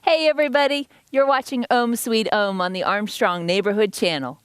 Hey everybody, you're watching Ohm Sweet Ohm on the Armstrong Neighborhood Channel.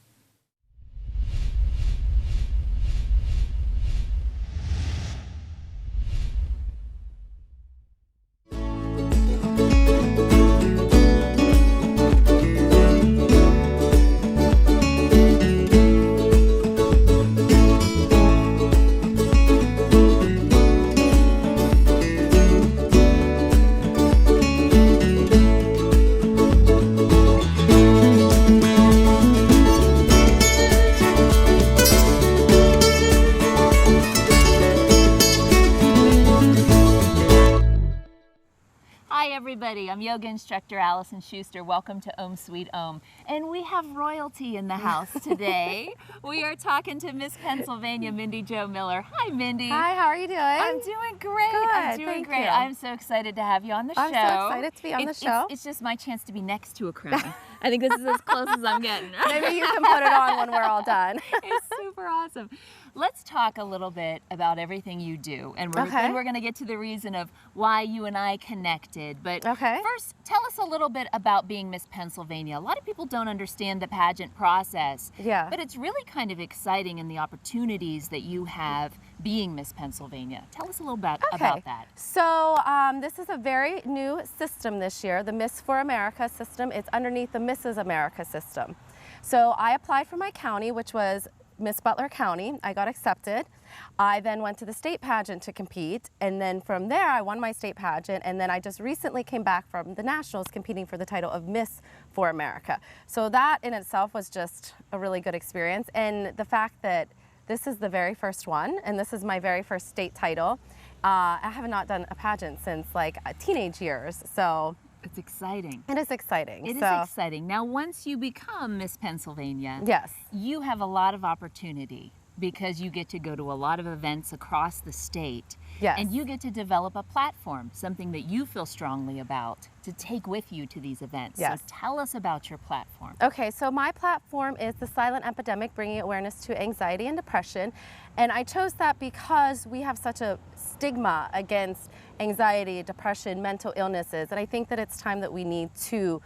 Hi everybody, I'm yoga instructor Alison Schuster. Welcome to Ohm Sweet Ohm. And we have royalty in the house today. We are talking to Miss Pennsylvania, Mindy Jo Miller. Hi Mindy. Hi, how are you doing? I'm doing great. Good, I'm doing thank great. you. I'm so excited to have you on the show. I'm so excited to be on the show. It's just my chance to be next to a crown. I think this is as close as I'm getting. Maybe you can put it on when we're all done. It's super awesome. Let's talk a little bit about everything you do, and we're going to get to the reason of why you and I connected. But first, tell us a little bit about being Miss Pennsylvania. A lot of people don't understand the pageant process, but it's really kind of exciting in the opportunities that you have being Miss Pennsylvania. Tell us a little bit about that. So this is a very new system this year, the Miss for America system. It's underneath the Mrs. America system. So I applied for my county, which was Miss Butler County. I got accepted. I then went to the state pageant to compete, and then from there I won my state pageant, and then I just recently came back from the nationals competing for the title of Miss for America. So that in itself was just a really good experience, and the fact that this is the very first one, and this is my very first state title. I have not done a pageant since like teenage years, so it's exciting. It is exciting. It is exciting. Now, once you become Miss Pennsylvania, you have a lot of opportunity because you get to go to a lot of events across the state. And you get to develop a platform, something that you feel strongly about, to take with you to these events. So tell us about your platform. Okay, so my platform is the silent epidemic, bringing awareness to anxiety and depression. And I chose that because we have such a stigma against anxiety, depression, mental illnesses. And I think that it's time that we need to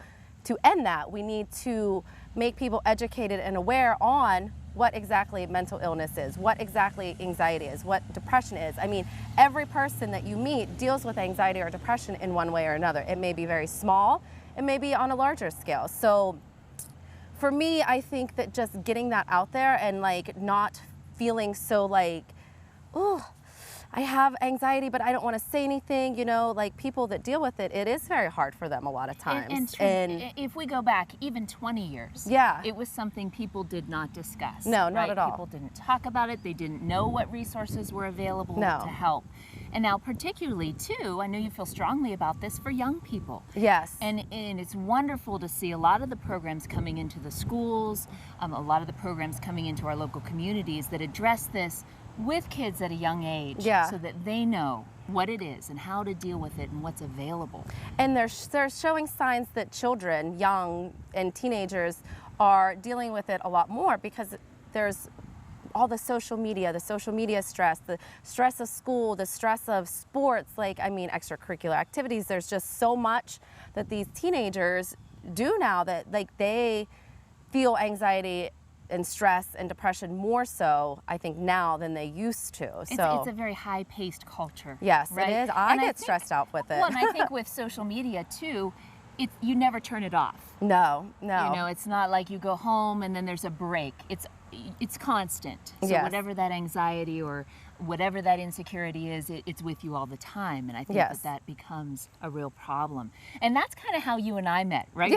end that. We need to make people educated and aware on what exactly mental illness is, what exactly anxiety is, what depression is. I mean, every person that you meet deals with anxiety or depression in one way or another. It may be very small, it may be on a larger scale. So for me, I think that just getting that out there and like not feeling so like, oh, I have anxiety, but I don't want to say anything, you know, like people that deal with it, it is very hard for them a lot of times. And if we go back even 20 years, it was something people did not discuss. No, not at all. People didn't talk about it. They didn't know what resources were available to help. And now particularly too, I know you feel strongly about this for young people. And it's wonderful to see a lot of the programs coming into the schools, a lot of the programs coming into our local communities that address this with kids at a young age so that they know what it is and how to deal with it and what's available. And they're showing signs that children, young and teenagers, are dealing with it a lot more because there's all the social media stress, the stress of school, the stress of sports, like, I mean, extracurricular activities. There's just so much that these teenagers do now that like they feel anxiety and stress and depression more so, I think, now than they used to. It's a very high-paced culture. Yes, right? It is. I get stressed out with it. Well, and I think with social media too, you never turn it off. No. You know, it's not like you go home and then there's a break. It's constant. So whatever that anxiety or whatever that insecurity is, it's with you all the time. And I think that becomes a real problem. And that's kind of how you and I met, right?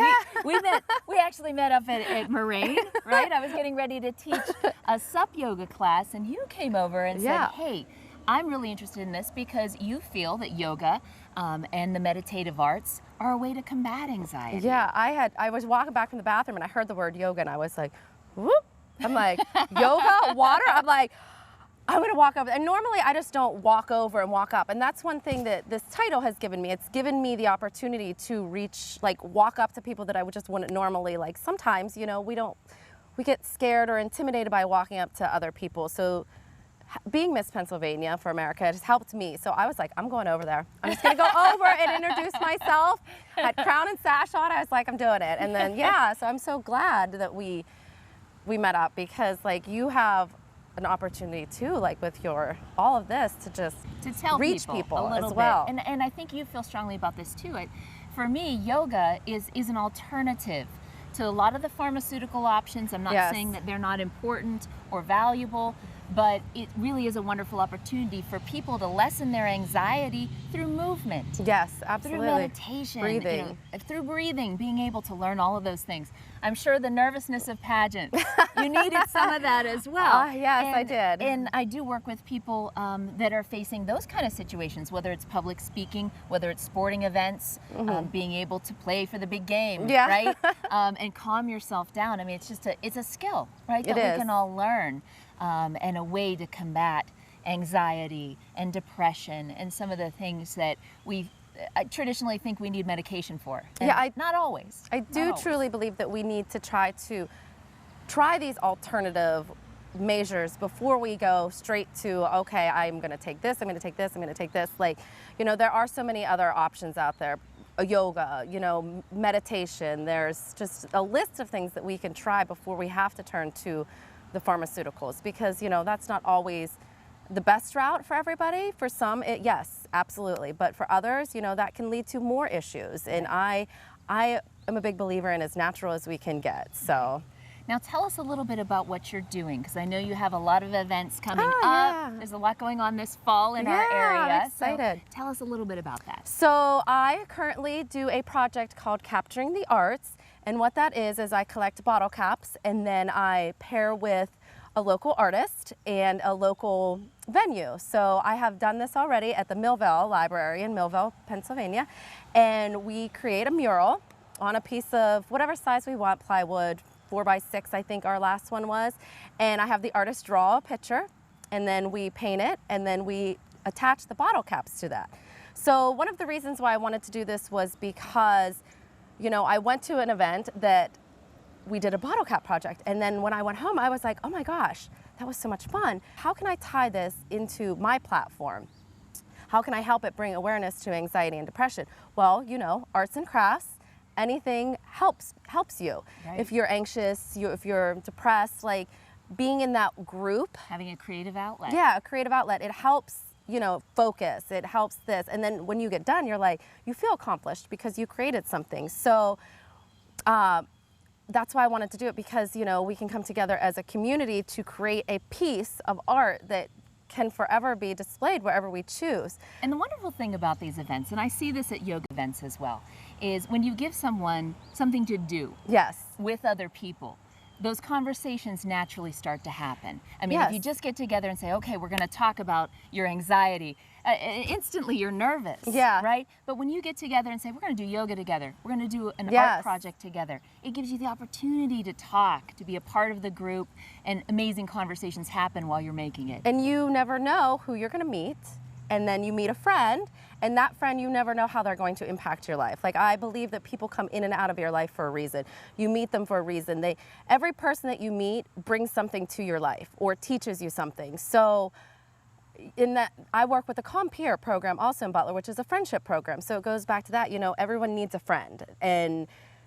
We actually met up at Moraine, right? I was getting ready to teach a sup yoga class, and you came over and said, hey, I'm really interested in this because you feel that yoga and the meditative arts are a way to combat anxiety. I was walking back from the bathroom and I heard the word yoga and I was like, whoop. I'm like, yoga, water? I'm like, I'm gonna walk over. And normally I just don't walk over and walk up. And that's one thing that this title has given me. It's given me the opportunity to reach, like walk up to people that I just wouldn't normally, like sometimes, you know, we get scared or intimidated by walking up to other people. So being Miss Pennsylvania for America has helped me. So I was like, I'm going over there. I'm just going to go over and introduce myself. Had crown and sash on. I was like, I'm doing it. And then, yeah, so I'm so glad that we met up, because like you have an opportunity too, like with your all of this, to just tell reach people a little as well. bit. And I think you feel strongly about this too. For me, yoga is an alternative to a lot of the pharmaceutical options. I'm not saying that they're not important or valuable, but it really is a wonderful opportunity for people to lessen their anxiety through movement. Yes, absolutely. Through meditation, breathing. Through breathing, being able to learn all of those things. I'm sure the nervousness of pageants, you needed some of that as well. Yes, I did. And I do work with people that are facing those kind of situations, whether it's public speaking, whether it's sporting events, being able to play for the big game, right? And calm yourself down. I mean, it's a skill, right? That we can all learn. And a way to combat anxiety and depression and some of the things that we traditionally think we need medication for. And not always. I do truly believe that we need to try these alternative measures before we go straight to, okay, I'm going to take this, I'm going to take this, I'm going to take this. Like, there are so many other options out there. Yoga, meditation. There's just a list of things that we can try before we have to turn to the pharmaceuticals, because that's not always the best route for everybody. For some, yes, absolutely, but for others, that can lead to more issues. And I am a big believer in as natural as we can get. So now tell us a little bit about what you're doing, because I know you have a lot of events coming up. Yeah. There's a lot going on this fall in our area. I'm excited. So tell us a little bit about that. So I currently do a project called Capturing the Arts. And what that is I collect bottle caps, and then I pair with a local artist and a local venue. So I have done this already at the Millville Library in Millville, Pennsylvania. And we create a mural on a piece of whatever size we want, plywood, 4x6 I think our last one was. And I have the artist draw a picture, and then we paint it, and then we attach the bottle caps to that. So one of the reasons why I wanted to do this was because I went to an event that we did a bottle cap project, and then when I went home, I was like, oh my gosh, that was so much fun. How can I tie this into my platform? How can I help it bring awareness to anxiety and depression? Well, arts and crafts, anything helps you. Right. If you're anxious, if you're depressed, like being in that group. Having a creative outlet. Yeah, a creative outlet. It helps focus, it helps this. And then when you get done, you're like, you feel accomplished because you created something. So that's why I wanted to do it, because, we can come together as a community to create a piece of art that can forever be displayed wherever we choose. And the wonderful thing about these events, and I see this at yoga events as well, is when you give someone something to do with other people, those conversations naturally start to happen. I mean, if you just get together and say, okay, we're going to talk about your anxiety, instantly you're nervous, right? But when you get together and say, we're going to do yoga together, we're going to do an art project together, it gives you the opportunity to talk, to be a part of the group, and amazing conversations happen while you're making it. And you never know who you're going to meet, and then you meet a friend, and that friend, you never know how they're going to impact your life. Like, I believe that people come in and out of your life for a reason. You meet them for a reason. Every person that you meet brings something to your life or teaches you something. So in that, I work with the Compere program also in Butler, which is a friendship program. So it goes back to that, everyone needs a friend and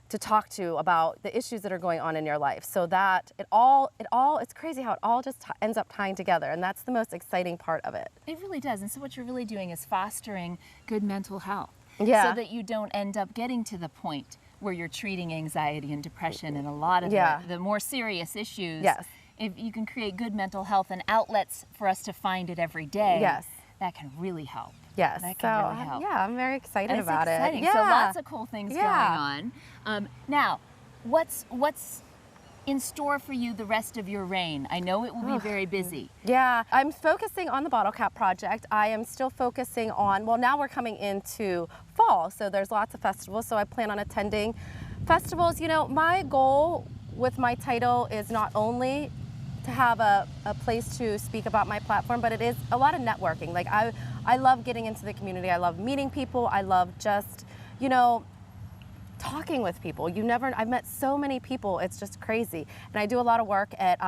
to talk to about the issues that are going on in your life. So that it's crazy how it all just ends up tying together, and that's the most exciting part of it. It really does. And so what you're really doing is fostering good mental health. So that you don't end up getting to the point where you're treating anxiety and depression and a lot of the more serious issues. If you can create good mental health and outlets for us to find it every day, that can really help. Yes. That can really help. Yeah, I'm very excited it's about exciting. it. Yeah. So lots of cool things going on. Now, what's in store for you the rest of your reign? I know it will be very busy. Yeah, I'm focusing on the bottle cap project. I am still focusing on, well, now we're coming into fall, so there's lots of festivals, so I plan on attending festivals. My goal with my title is not only to have a place to speak about my platform, but it is a lot of networking. Like, I love getting into the community. I love meeting people. I love just, talking with people. I've met so many people. It's just crazy. And I do a lot of work at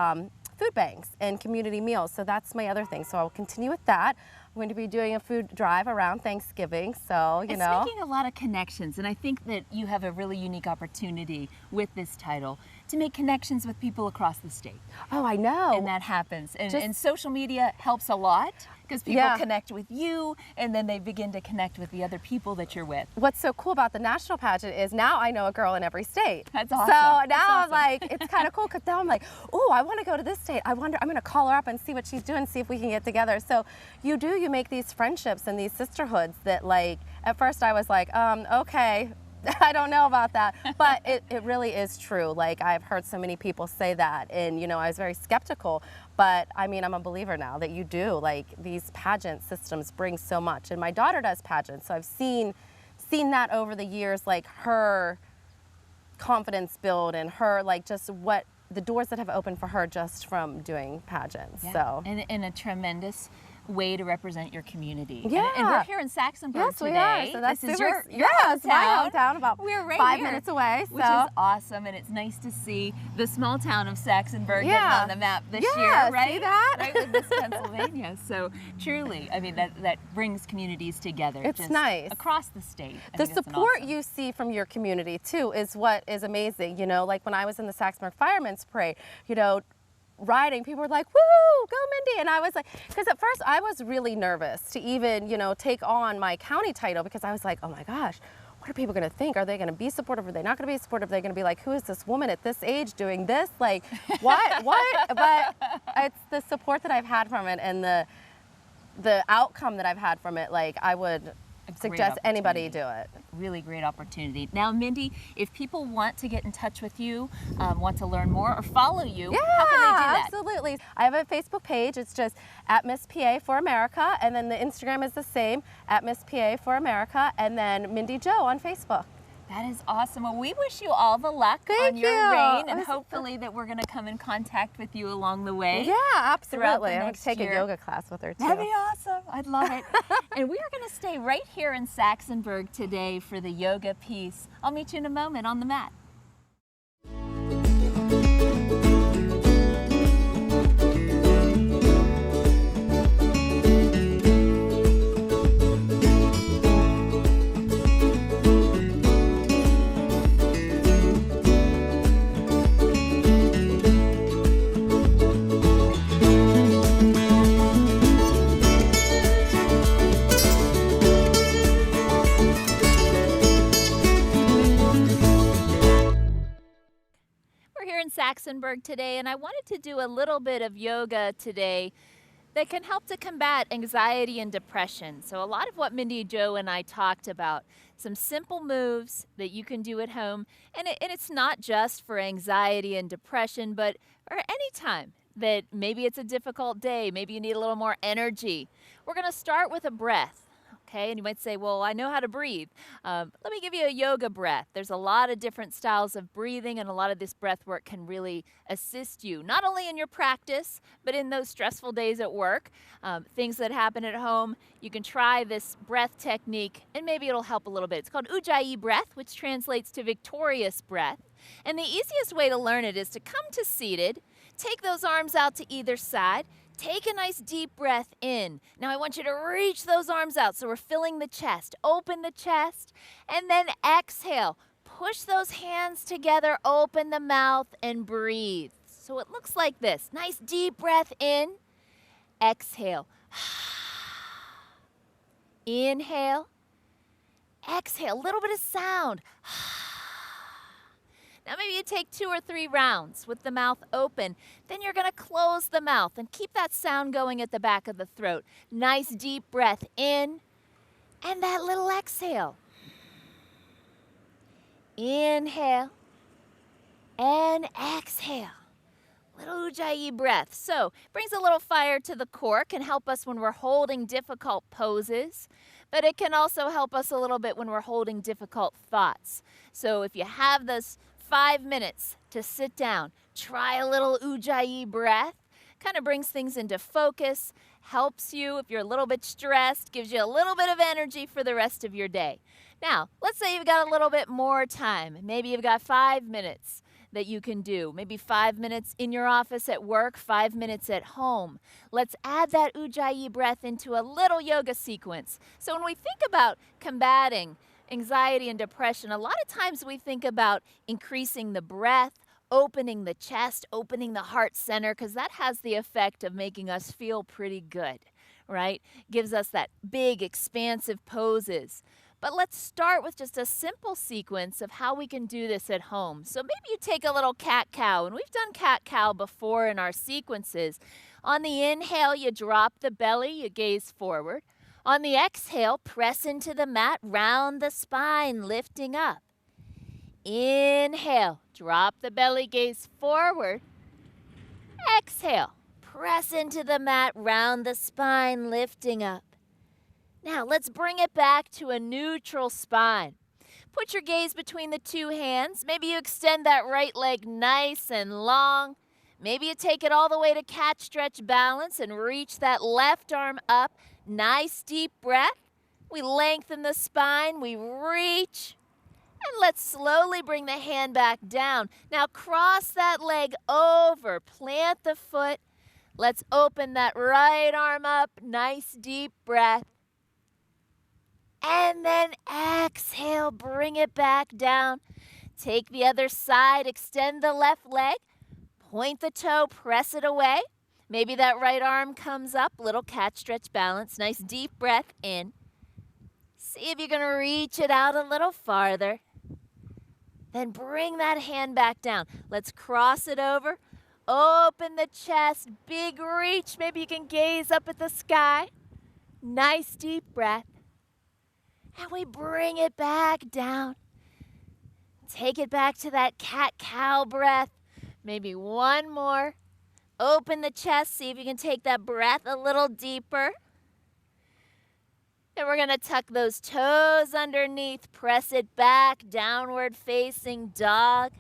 food banks and community meals. So that's my other thing. So I'll continue with that. I'm going to be doing a food drive around Thanksgiving, so, you know. It's making a lot of connections, and I think that you have a really unique opportunity with this title to make connections with people across the state. Oh, I know. And that happens. And social media helps a lot because people connect with you, and then they begin to connect with the other people that you're with. What's so cool about the national pageant is now I know a girl in every state. That's awesome. So now I'm like, it's kind of cool because now I'm like, oh, I want to go to this state. I'm going to call her up and see what she's doing, see if we can get together. So you make these friendships and these sisterhoods that, like, at first I was like, okay, I don't know about that, but it really is true. Like, I've heard so many people say that, and, you know, I was very skeptical, but I mean, I'm a believer now that you do. Like, these pageant systems bring so much, and my daughter does pageants, so I've seen that over the years, like, her confidence build and her, like, just what the doors that have opened for her just from doing pageants. Yeah. So, and a tremendous way to represent your community. Yeah. And we're here in Saxonburg today. Yes, we are. So that's this is super, your it's my hometown, about we're right 5 here, minutes away. So. Which is awesome, and it's nice to see the small town of Saxonburg getting on the map this year, right? See that? Right with this Pennsylvania. So truly, I mean, that brings communities together. It's just nice. Across the state. The support you see from your community, too, is what is amazing. You know, like when I was in the Saxonburg Firemen's Parade, you know, riding, people were like, woo, go Mindy. And I was like, because at first I was really nervous to even, you know, take on my county title because I was like, oh my gosh, what are people going to think? Are they going to be supportive? Are they not going to be supportive? Are they going to be like, who is this woman at this age doing this? Like, what? But it's the support that I've had from it and the outcome that I've had from it. Like, I would suggest anybody do it. Really great opportunity. Now, Mindy, if people want to get in touch with you, want to learn more or follow you, how can they do that? Absolutely. I have a Facebook page. It's just at Miss PA for America, and then the Instagram is the same, at Miss PA for America, and then Mindy Jo on Facebook. That is awesome. Well, we wish you all the luck on your reign, and hopefully that we're going to come in contact with you along the way. Yeah, absolutely. I'm going to take a yoga class with her, too. That'd be awesome. I'd love it. And we are going to stay right here in Saxonburg today for the yoga piece. I'll meet you in a moment on the mat. Saxonburg today, and I wanted to do a little bit of yoga today that can help to combat anxiety and depression. So a lot of what Mindy Jo and I talked about, some simple moves that you can do at home, and it's not just for anxiety and depression, but for any time that maybe it's a difficult day, maybe you need a little more energy. We're going to start with a breath. Okay, and you might say, well, I know how to breathe. Let me give you a yoga breath. There's a lot of different styles of breathing, and a lot of this breath work can really assist you, not only in your practice, but in those stressful days at work, things that happen at home. You can try this breath technique, and maybe it'll help a little bit. It's called Ujjayi breath, which translates to victorious breath. And the easiest way to learn it is to come to seated, take those arms out to either side, take a nice deep breath in. Now I want you to reach those arms out so we're filling the chest. Open the chest and then exhale. Push those hands together, open the mouth and breathe. So it looks like this. Nice deep breath in. Exhale. Inhale. Exhale. A little bit of sound. Now maybe you take 2 or 3 rounds with the mouth open. Then you're going to close the mouth and keep that sound going at the back of the throat. Nice deep breath in and that little exhale. Inhale and exhale. Little Ujjayi breath. So brings a little fire to the core, can help us when we're holding difficult poses, but it can also help us a little bit when we're holding difficult thoughts. So if you have this 5 minutes to sit down, try a little Ujjayi breath. Kind of brings things into focus, helps you if you're a little bit stressed, gives you a little bit of energy for the rest of your day. Now, let's say you've got a little bit more time. Maybe you've got 5 minutes. that you can do. Maybe 5 minutes in your office at work, 5 minutes at home. Let's add that Ujjayi breath into a little yoga sequence. So when we think about combating anxiety and depression, a lot of times we think about increasing the breath, opening the chest, opening the heart center, because that has the effect of making us feel pretty good, right? Gives us that big, expansive poses. But let's start with just a simple sequence of how we can do this at home. So maybe you take a little cat-cow, and we've done cat-cow before in our sequences. On the inhale, you drop the belly, you gaze forward. On the exhale, press into the mat, round the spine, lifting up. Inhale, drop the belly, gaze forward. Exhale, press into the mat, round the spine, lifting up. Now let's bring it back to a neutral spine. Put your gaze between the two hands. Maybe you extend that right leg nice and long. Maybe you take it all the way to cat stretch balance and reach that left arm up. Nice deep breath. We lengthen the spine, we reach. And let's slowly bring the hand back down. Now cross that leg over, plant the foot. Let's open that right arm up, nice deep breath. And then exhale, bring it back down. Take the other side, extend the left leg, point the toe, press it away. Maybe that right arm comes up, little cat stretch balance, nice deep breath in. See if you're going to reach it out a little farther. Then bring that hand back down. Let's cross it over. Open the chest, big reach. Maybe you can gaze up at the sky. Nice deep breath. And we bring it back down. Take it back to that cat-cow breath. Maybe one more. Open the chest. See if you can take that breath a little deeper. Then we're going to tuck those toes underneath, press it back, downward facing dog.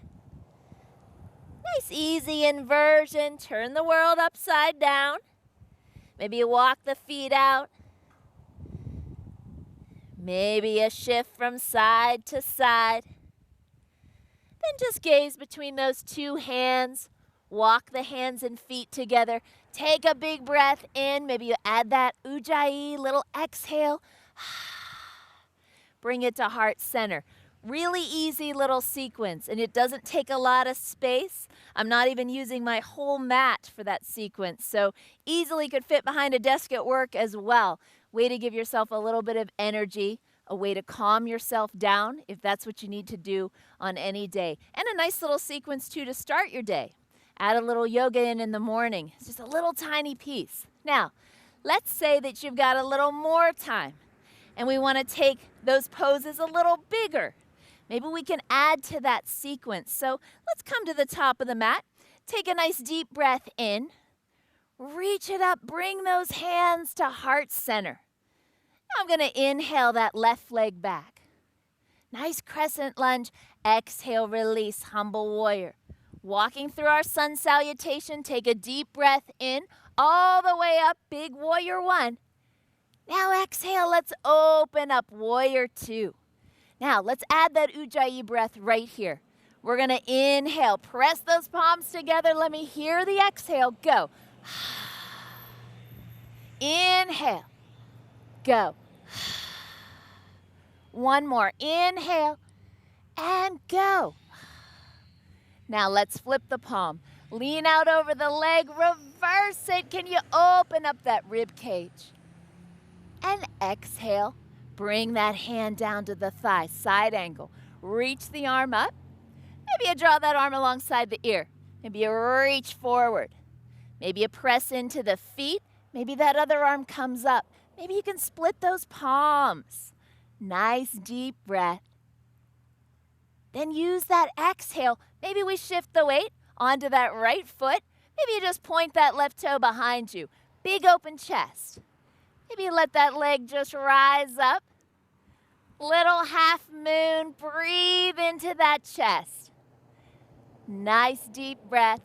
Nice easy inversion, turn the world upside down. Maybe you walk the feet out. Maybe a shift from side to side. Then just gaze between those two hands. Walk the hands and feet together. Take a big breath in. Maybe you add that Ujjayi, little exhale. Bring it to heart center. Really easy little sequence, and it doesn't take a lot of space. I'm not even using my whole mat for that sequence, so easily could fit behind a desk at work as well. Way to give yourself a little bit of energy, a way to calm yourself down if that's what you need to do on any day. And a nice little sequence, too, to start your day. Add a little yoga in the morning. It's just a little tiny piece. Now, let's say that you've got a little more time and we want to take those poses a little bigger. Maybe we can add to that sequence. So let's come to the top of the mat. Take a nice deep breath in. Reach it up. Bring those hands to heart center. Now I'm going to inhale that left leg back. Nice crescent lunge. Exhale, release, humble warrior. Walking through our sun salutation, take a deep breath in, all the way up, big warrior one. Now exhale, let's open up, warrior two. Now let's add that Ujjayi breath right here. We're going to inhale, press those palms together. Let me hear the exhale, go. Inhale, go. One more, inhale, and go. Now let's flip the palm. Lean out over the leg, reverse it. Can you open up that rib cage? And exhale. Bring that hand down to the thigh, side angle. Reach the arm up. Maybe you draw that arm alongside the ear. Maybe you reach forward. Maybe you press into the feet. Maybe that other arm comes up. Maybe you can split those palms. Nice deep breath. Then use that exhale. Maybe we shift the weight onto that right foot. Maybe you just point that left toe behind you. Big open chest. Maybe you let that leg just rise up. Little half moon. Breathe into that chest. Nice deep breath.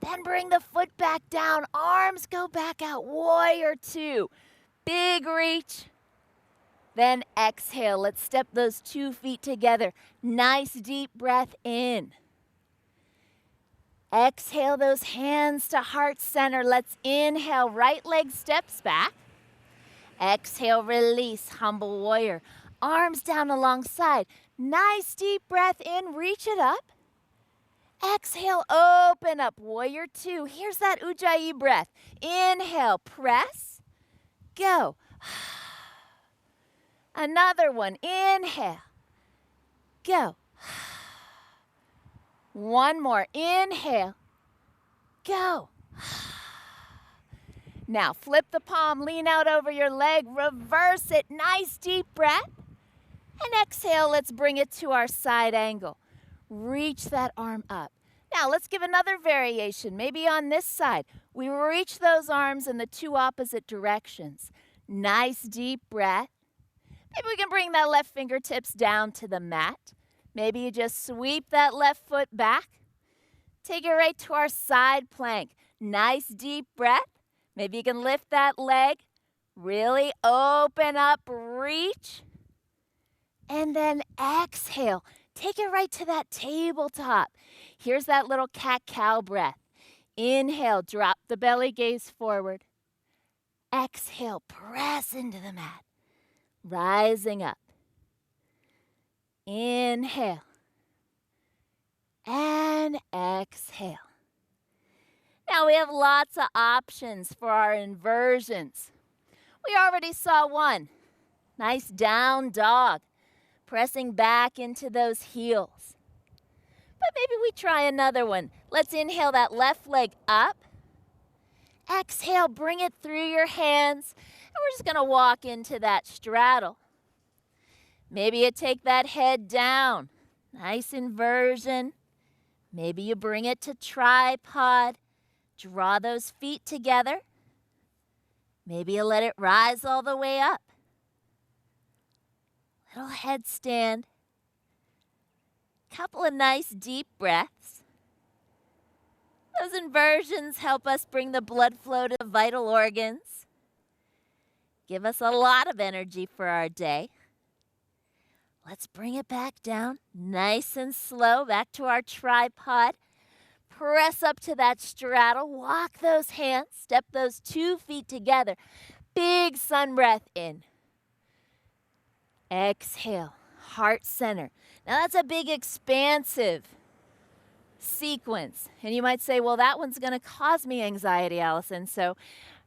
Then bring the foot back down. Arms go back out. Warrior two. Big reach. Then exhale. Let's step those 2 feet together. Nice deep breath in. Exhale those hands to heart center. Let's inhale, right leg steps back. Exhale, release, humble warrior. Arms down alongside. Nice deep breath in, reach it up. Exhale, open up, warrior two. Here's that ujjayi breath. Inhale, press, go. Another one, inhale, go. One more, inhale, go. Now flip the palm, lean out over your leg, reverse it, nice deep breath. And exhale, let's bring it to our side angle. Reach that arm up. Now let's give another variation, maybe on this side. We reach those arms in the two opposite directions. Nice deep breath. Maybe we can bring that left fingertips down to the mat. Maybe you just sweep that left foot back. Take it right to our side plank. Nice deep breath. Maybe you can lift that leg. Really open up, reach. And then exhale. Take it right to that tabletop. Here's that little cat-cow breath. Inhale, drop the belly, gaze forward. Exhale, press into the mat. Rising up. Inhale. And exhale. Now we have lots of options for our inversions. We already saw one. Nice down dog. Pressing back into those heels. But maybe we try another one. Let's inhale that left leg up. Exhale, bring it through your hands. And we're just going to walk into that straddle. Maybe you take that head down. Nice inversion. Maybe you bring it to tripod. Draw those feet together. Maybe you let it rise all the way up. Little headstand. Couple of nice deep breaths. Those inversions help us bring the blood flow to the vital organs. Give us a lot of energy for our day. Let's bring it back down, nice and slow, back to our tripod. Press up to that straddle, walk those hands, step those 2 feet together. Big sun breath in. Exhale, heart center. Now that's a big expansive sequence. And you might say, well, that one's going to cause me anxiety, Alison. So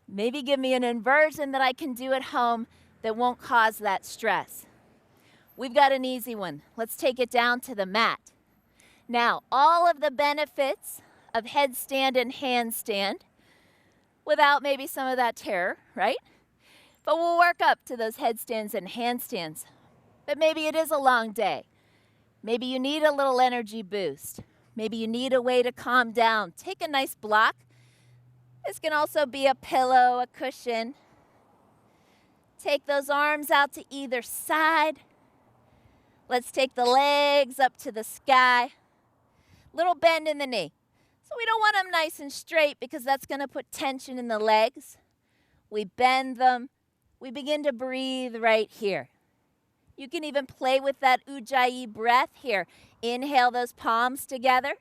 maybe give me an inversion that I can do at home that won't cause that stress. We've got an easy one. Let's take it down to the mat. Now, all of the benefits of headstand and handstand without maybe some of that terror, right? But we'll work up to those headstands and handstands. But maybe it is a long day. Maybe you need a little energy boost. Maybe you need a way to calm down. Take a nice block. This can also be a pillow, a cushion. Take those arms out to either side. Let's take the legs up to the sky. Little bend in the knee. So we don't want them nice and straight because that's going to put tension in the legs. We bend them. We begin to breathe right here. You can even play with that ujjayi breath here. Inhale those palms together.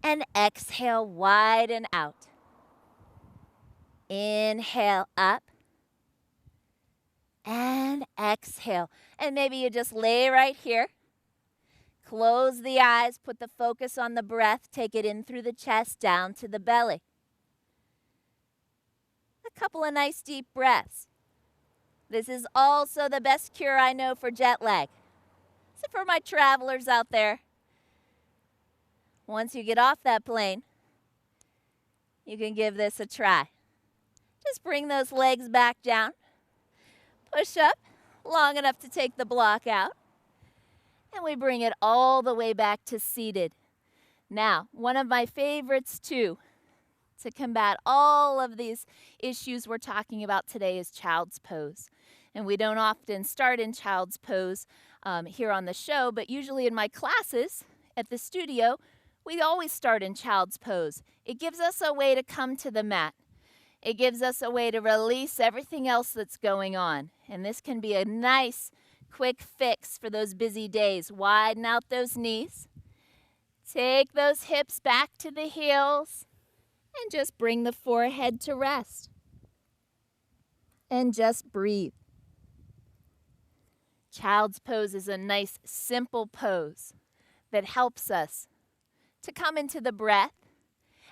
And exhale, widen out. Inhale up. And exhale. And maybe you just lay right here. Close the eyes, put the focus on the breath, take it in through the chest, down to the belly. A couple of nice deep breaths. This is also the best cure I know for jet lag. So for my travelers out there, once you get off that plane, you can give this a try. Just bring those legs back down. Push up long enough to take the block out. And we bring it all the way back to seated. Now, one of my favorites too, to combat all of these issues we're talking about today is child's pose. And we don't often start in child's pose here on the show, but usually in my classes at the studio, we always start in child's pose. It gives us a way to come to the mat. It gives us a way to release everything else that's going on. And this can be a nice, quick fix for those busy days. Widen out those knees. Take those hips back to the heels and just bring the forehead to rest. And just breathe. Child's pose is a nice, simple pose that helps us to come into the breath,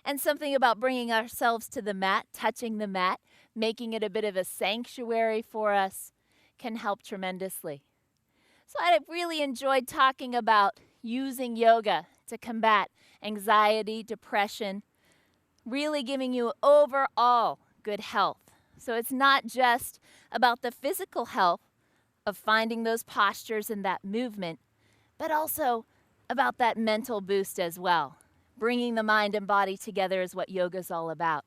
and something about bringing ourselves to the mat, touching the mat, making it a bit of a sanctuary for us can help tremendously. So I really enjoyed talking about using yoga to combat anxiety, depression, really giving you overall good health. So it's not just about the physical health of finding those postures and that movement, but also about that mental boost as well. Bringing the mind and body together is what yoga's all about.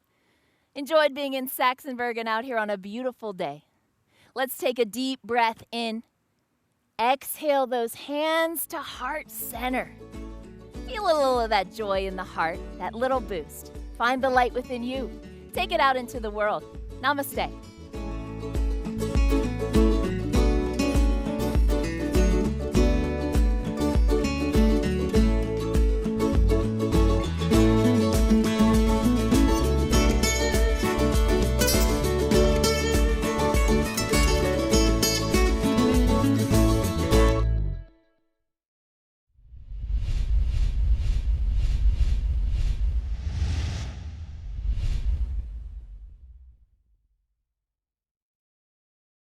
Enjoyed being in Saxonburg and out here on a beautiful day. Let's take a deep breath in. Exhale those hands to heart center. Feel a little of that joy in the heart, that little boost. Find the light within you. Take it out into the world. Namaste.